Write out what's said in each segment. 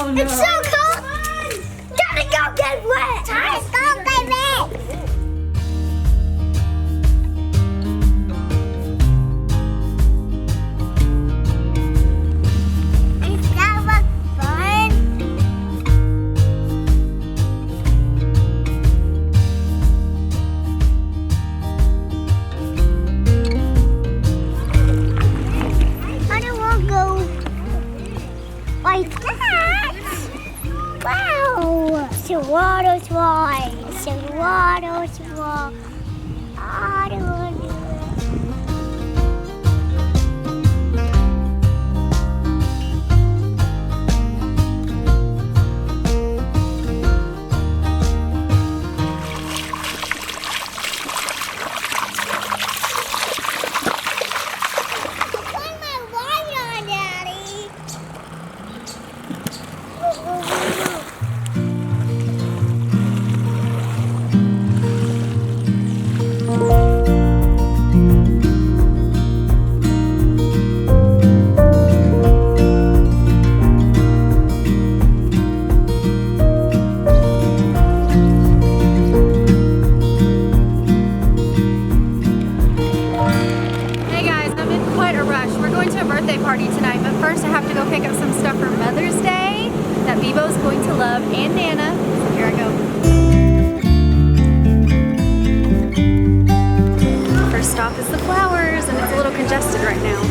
Oh no. It's so cold. Gotta go get wet. Let's go get wet. Is that what fun? I don't want to go like that. Wow. It's a water slide. It's a water slide. I don't want to do it. Turn my light on, Daddy. Hey guys, I'm in quite a rush. We're going to a birthday party tonight, but first I have to go pick up some stuff for Mother's Day that Bebo's going to love, and Nana. So here I go. First stop is the flowers, and it's a little congested right now.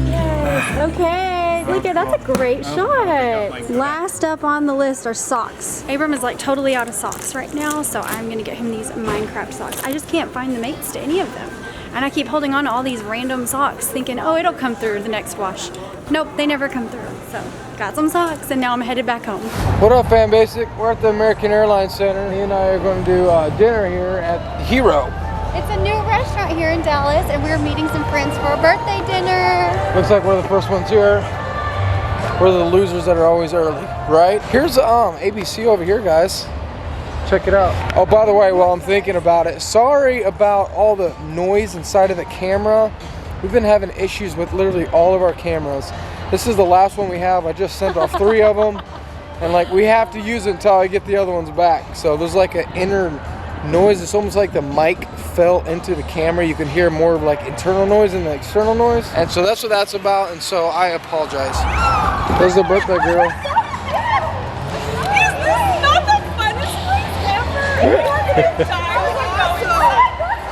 Yes, okay. Look at that's a great shot. Last up on the list are socks. Abram is like totally out of socks right now, so I'm gonna get him these Minecraft socks. I just can't find the mates to any of them. And I keep holding on to all these random socks thinking, oh, it'll come through the next wash. Nope, they never come through. So got some socks and now I'm headed back home. What up, Fan Basic? We're at the American Airlines Center. Me and I are going to do dinner here at Hero. It's a new restaurant here in Dallas and we're meeting some friends for a birthday dinner. Looks like we're the first ones here. We're the losers that are always early, right? Here's ABC over here, guys. Check it out. Oh, by the way, while I'm thinking about it, sorry about all the noise inside of the camera. We've been having issues with literally all of our cameras. This is the last one we have. I just sent off 3 of them. And like we have to use it until I get the other ones back. So there's like an inner noise. It's almost like the mic fell into the camera. You can hear more of like internal noise than the external noise. And so that's what that's about. And so I apologize. There's the birthday girl.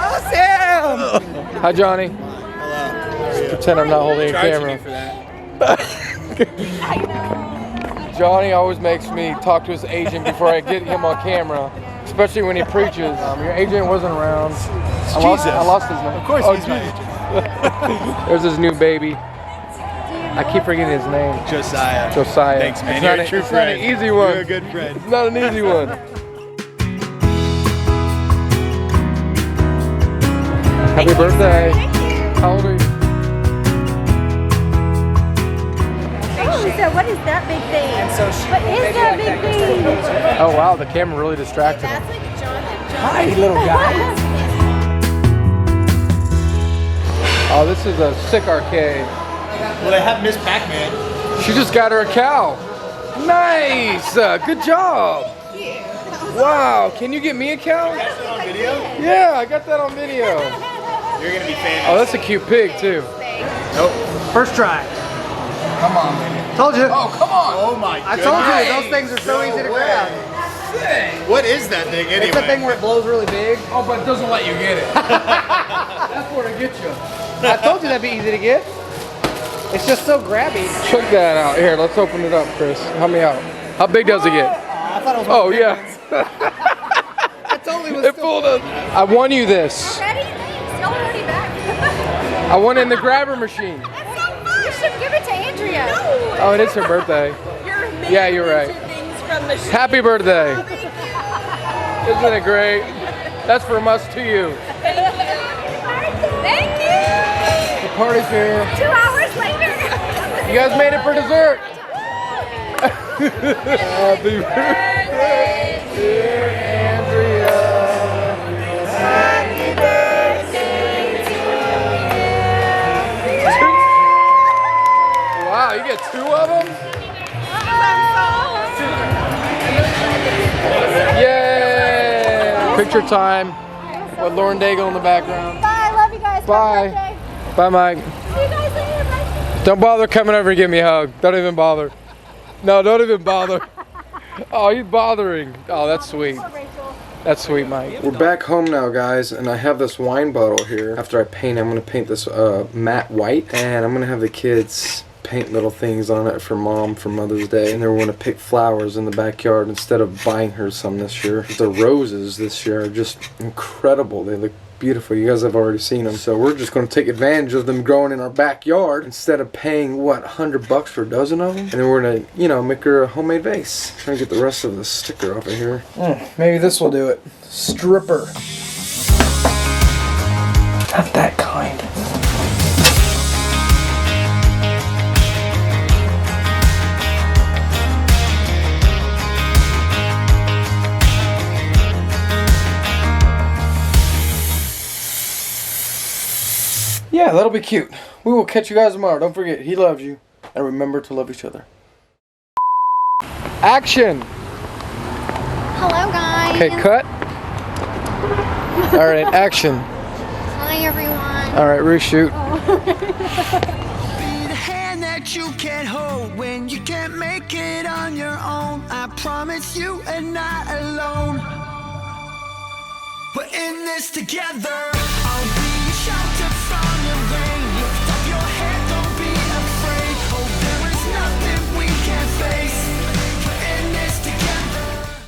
Oh, Sam! Hi, Johnny. Hello. Just pretend I'm not holding a camera. For that. Johnny always makes me talk to his agent before I get him on camera, especially when he preaches. Your agent wasn't around. I lost his name. Of course Oh, he's my agent. There's his new baby. I keep forgetting his name. Josiah. Josiah. Thanks, man. It's You're not a true it's friend. not an easy one. You're a good friend. It's not an easy one. Happy birthday. How old are you? Oh, so what is that big thing? What is that big thing? Oh wow, the camera really distracted him. Hi, little guy. Oh, this is a sick arcade. Well, they have Miss Pac-Man. She just got her a cow. Nice. Good job. Wow. Can you get me a cow? You got that on video? Yeah, I got that on video. You're gonna be famous. Oh, that's a cute pig too. Nope. First try. Come on, baby. Told you. Oh, come on. Oh my I goodness. told you those things are so easy to grab. What is that thing anyway? It's the thing where it blows really big. Oh, but it doesn't let you get it. That's where to get you. I told you that'd be easy to get. It's just so grabby. Check that out. Here, let's open it up, Chris. Help me out. How big does it get? I thought it was Oh, yeah. I totally was It fooled us. I won you this. Ready? Thanks. Y'all already back. I won in the grabber machine. That's so fun. You should give it to Andrea. Oh, it is her birthday. Yeah, you're right. Happy birthday. Isn't it great? That's from us to you. Thank you. The party's here. 2 hours later. You guys made it for dessert. Happy birthday, dear Andrea. Happy birthday to you. Two of them? Yay! Picture time with Lauren Daigle in the background. Bye, love you guys. Bye. Happy birthday. Bye, Mike. See you guys later. Bye. Don't bother coming over and give me a hug. Don't even bother. No, don't even bother. Oh, you're bothering. Oh, that's sweet. That's sweet, Mike. We're back home now, guys, and I have this wine bottle here. After I paint, I'm going to paint this matte white, and I'm going to have the kids paint little things on it for Mom for Mother's Day, and they're going to pick flowers in the backyard instead of buying her some this year. The roses this year are just incredible. They look beautiful. You guys have already seen them. So we're just going to take advantage of them growing in our backyard instead of paying, what, $100 for a dozen of them? And then we're going to, you know, make her a homemade vase. Trying to get the rest of the sticker off of here. Maybe this will do it. Stripper. Not that kind. Yeah, that'll be cute. We will catch you guys tomorrow. Don't forget, he loves you. And remember to love each other. Action! Hello, guys. Okay, cut. Alright, action. Hi, everyone. Alright, reshoot. Be the hand that you can't hold when you can't make it on your own. I promise you are not alone. We're in this together. I'll be your shelter from